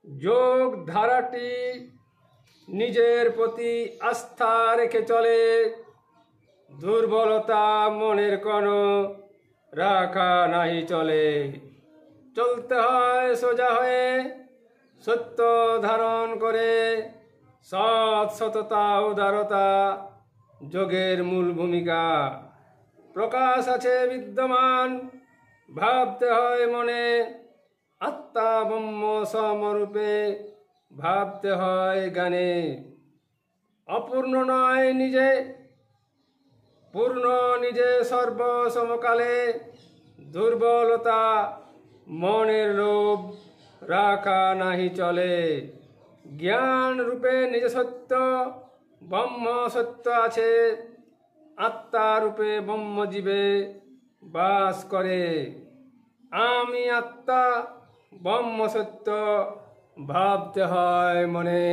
যোগ ধারাটি নিজের প্রতি আস্থা রেখে চলে, দুর্বলতা মনের কোনো রাখা নাই চলে। চলতে হয় সোজা হয়ে, সত্য ধারণ করে, সৎ সততা উদারতা যোগের মূল ভূমিকা। প্রকাশ আছে বিদ্যমান, ভাবতে হয় মনে, আত্মা ব্রহ্ম সমরূপে ভাবতে হয় গানে। অপূর্ণ নয় নিজে, পূর্ণ নিজে সর্বসমকালে, দুর্বলতা মনের লোভ রাখা নাহি চলে। জ্ঞান রূপে নিজ সত্য, ব্রহ্ম সত্য আছে, আত্মা রূপে ব্রহ্মজীবে বাস করে। আমি আত্মা ব্রহ্ম সত্য ভাবতে হয় মনে।